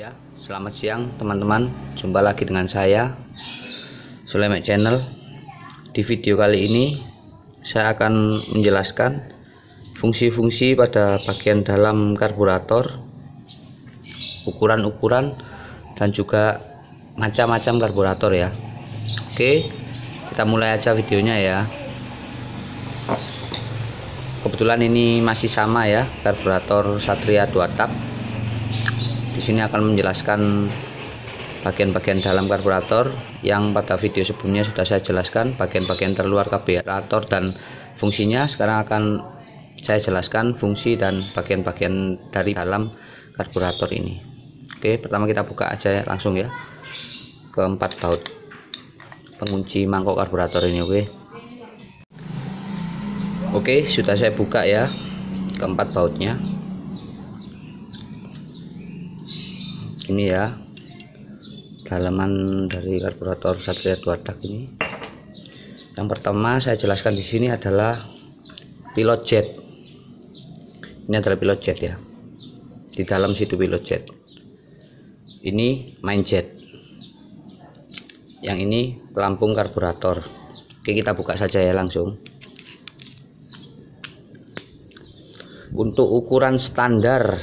Ya, selamat siang teman-teman. Jumpa lagi dengan saya Sulaiman Channel. Di video kali ini saya akan menjelaskan fungsi-fungsi pada bagian dalam karburator, ukuran-ukuran dan juga macam-macam karburator ya. Oke, kita mulai aja videonya ya. Kebetulan ini masih sama ya, karburator Satria 2 tak. Di sini akan menjelaskan bagian-bagian dalam karburator yang pada video sebelumnya sudah saya jelaskan bagian-bagian terluar karburator dan fungsinya. Sekarang akan saya jelaskan fungsi dan bagian-bagian dari dalam karburator ini. Oke, pertama kita buka aja langsung ya ke 4 baut pengunci mangkok karburator ini. Oke, sudah saya buka ya ke 4 bautnya. Ini ya dalaman dari karburator Satria 2 tak ini. Yang pertama saya jelaskan di sini adalah pilot jet. Ini adalah pilot jet ya. Di dalam situ pilot jet. Ini main jet. Yang ini pelampung karburator. Oke, kita buka saja ya langsung. Untuk ukuran standar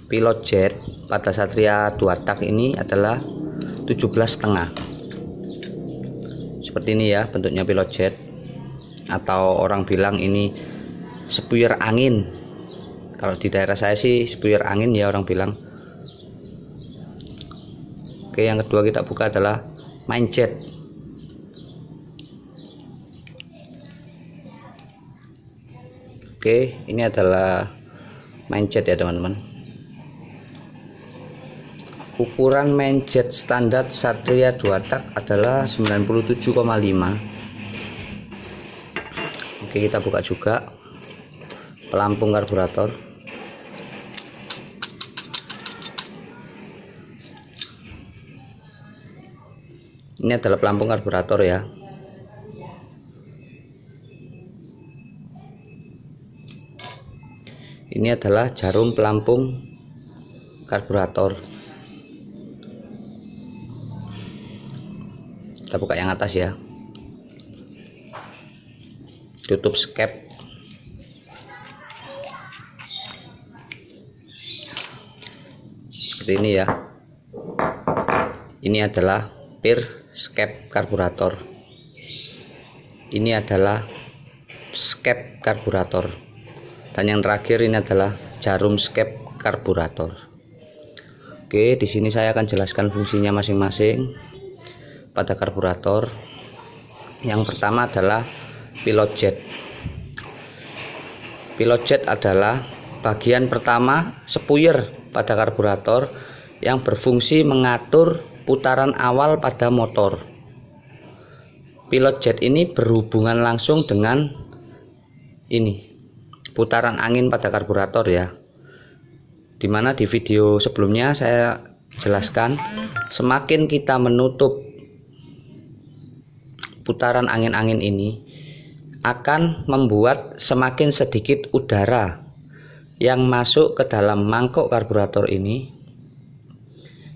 pilot jet pada Satria 2 tak ini adalah 17,5. Seperti ini ya bentuknya pilot jet, atau orang bilang ini spuyer angin. Kalau di daerah saya sih spuyer angin ya orang bilang. Oke, yang kedua kita buka adalah main jet. Oke, ini adalah main jet ya teman-teman. Ukuran main jet standar Satria 2 tak adalah 97,5. Oke, kita buka juga pelampung karburator. Ini adalah pelampung karburator ya. Ini adalah jarum pelampung karburator. Kita buka yang atas ya. Tutup skep. Seperti ini ya. Ini adalah pir skep karburator. Ini adalah skep karburator. Dan yang terakhir ini adalah jarum skep karburator. Oke, di sini saya akan jelaskan fungsinya masing-masing pada karburator. Yang pertama adalah pilot jet. Pilot jet adalah bagian pertama spuyer pada karburator yang berfungsi mengatur putaran awal pada motor. Pilot jet ini berhubungan langsung dengan ini, putaran angin pada karburator ya. Dimana di video sebelumnya saya jelaskan, semakin kita menutup putaran angin-angin ini akan membuat semakin sedikit udara yang masuk ke dalam mangkok karburator ini,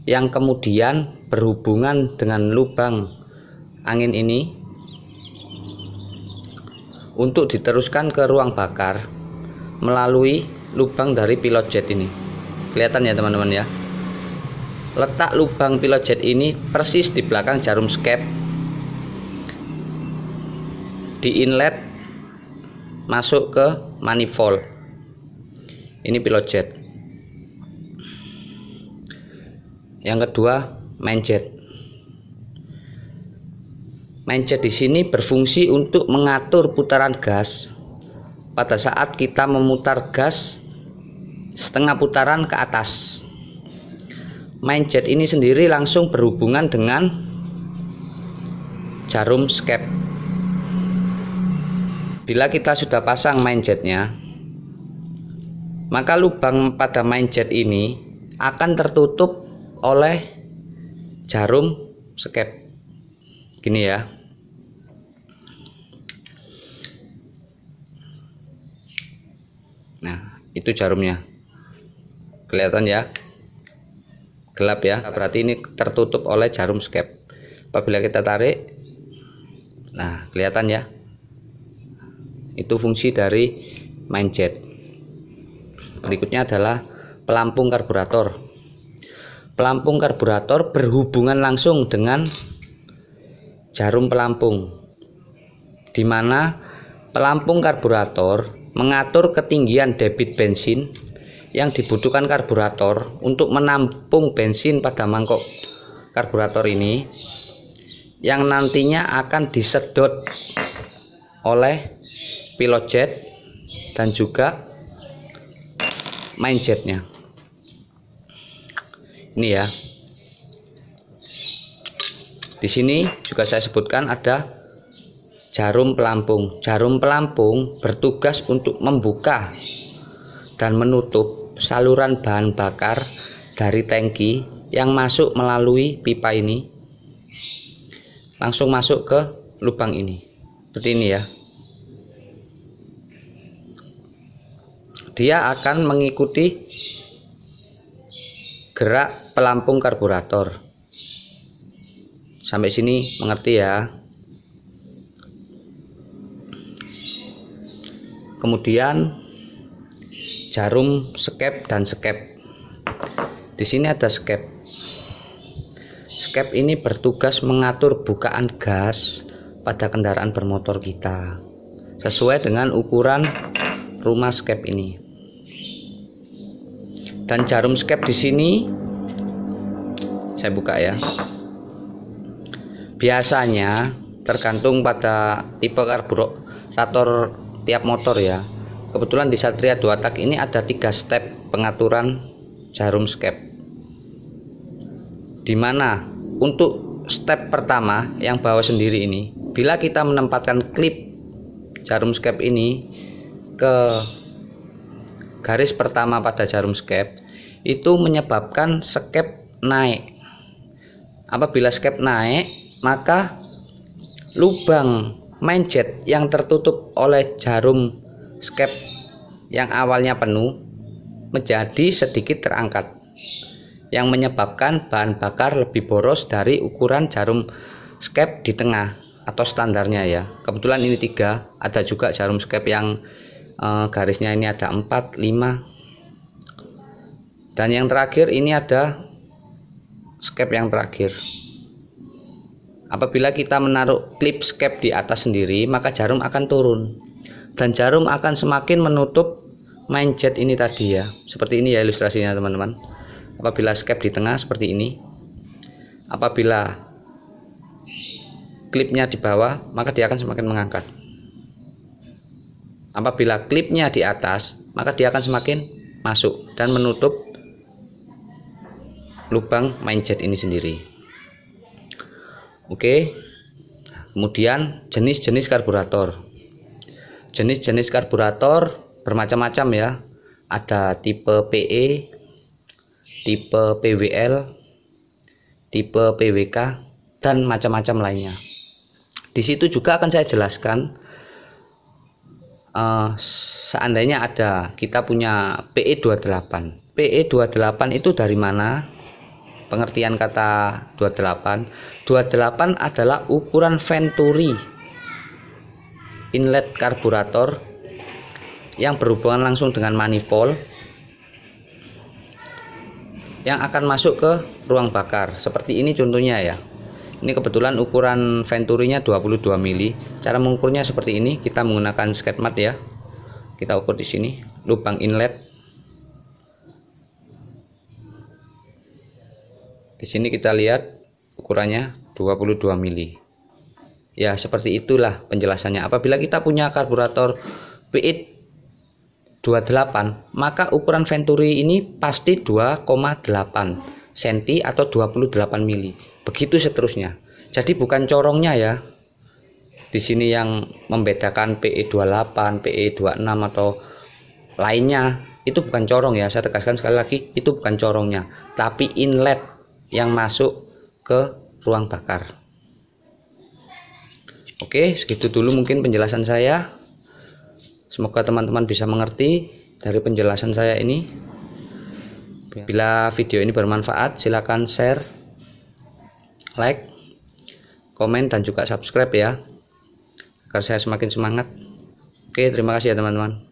yang kemudian berhubungan dengan lubang angin ini untuk diteruskan ke ruang bakar melalui lubang dari pilot jet ini. Kelihatan ya teman-teman ya. Letak lubang pilot jet ini persis di belakang jarum skep, di inlet masuk ke manifold. Ini pilot jet. Yang kedua, main jet. Main jet di sini berfungsi untuk mengatur putaran gas pada saat kita memutar gas setengah putaran ke atas. Main jet ini sendiri langsung berhubungan dengan jarum skep. Bila kita sudah pasang main jetnya, maka lubang pada main jet ini akan tertutup oleh jarum skep. Gini ya. Nah, itu jarumnya. Kelihatan ya. gelap ya, berarti ini tertutup oleh jarum skep. Apabila kita tarik, nah kelihatan ya, itu fungsi dari main jet. Berikutnya adalah pelampung karburator. Pelampung karburator berhubungan langsung dengan jarum pelampung, di mana pelampung karburator mengatur ketinggian debit bensin yang dibutuhkan karburator untuk menampung bensin pada mangkok karburator ini, yang nantinya akan disedot oleh pilot jet dan juga main jetnya. Ini ya. Di sini juga saya sebutkan ada jarum pelampung. Jarum pelampung bertugas untuk membuka dan menutup saluran bahan bakar dari tangki yang masuk melalui pipa ini, langsung masuk ke lubang ini. Seperti ini ya. Dia akan mengikuti gerak pelampung karburator. Sampai sini mengerti ya. Kemudian jarum skep dan skep. Di sini ada skep. Skep ini bertugas mengatur bukaan gas pada kendaraan bermotor kita sesuai dengan ukuran rumah skep ini. Dan jarum skep di sini saya buka ya. Biasanya tergantung pada tipe karburator tiap motor ya. Kebetulan di Satria 2 tak ini ada 3 step pengaturan jarum skep, dimana untuk step pertama yang bawah sendiri ini, bila kita menempatkan klip jarum skep ini ke garis pertama pada jarum skep, itu menyebabkan skep naik. Apabila skep naik, maka lubang main jet yang tertutup oleh jarum skep yang awalnya penuh menjadi sedikit terangkat, yang menyebabkan bahan bakar lebih boros dari ukuran jarum skep di tengah atau standarnya ya. Kebetulan ini 3, ada juga jarum skep yang garisnya ini ada 4, 5, dan yang terakhir ini ada skep yang terakhir. Apabila kita menaruh klip skep di atas sendiri, maka jarum akan turun dan jarum akan semakin menutup main jet ini tadi ya. Seperti ini ya ilustrasinya teman-teman. Apabila skep di tengah seperti ini, apabila klipnya di bawah, maka dia akan semakin mengangkat. Apabila klipnya di atas, maka dia akan semakin masuk dan menutup lubang main jet ini sendiri. Oke. Kemudian jenis-jenis karburator. Jenis-jenis karburator bermacam-macam ya. Ada tipe PE, tipe PWL, tipe PWK, dan macam-macam lainnya. Di situ juga akan saya jelaskan, seandainya kita punya PE28. PE28 itu dari mana? Pengertian kata 28 adalah ukuran venturi inlet karburator yang berhubungan langsung dengan manifold yang akan masuk ke ruang bakar. Seperti ini contohnya ya. Ini kebetulan ukuran venturinya 22 mili. Cara mengukurnya seperti ini. Kita menggunakan skate mat ya. Kita ukur di sini lubang inlet. Di sini kita lihat ukurannya 22 mili. Ya, seperti itulah penjelasannya. Apabila kita punya karburator PE28, maka ukuran venturi ini pasti 2,8 cm atau 28 mili. Begitu seterusnya. Jadi bukan corongnya ya. Di sini yang membedakan PE28, PE26 atau lainnya, itu bukan corong ya. Saya tegaskan sekali lagi, itu bukan corongnya, tapi inlet yang masuk ke ruang bakar. Oke, segitu dulu mungkin penjelasan saya. Semoga teman-teman bisa mengerti dari penjelasan saya ini. Bila video ini bermanfaat, silakan share, like, komen, dan juga subscribe ya, agar saya semakin semangat. Oke, terima kasih ya teman-teman.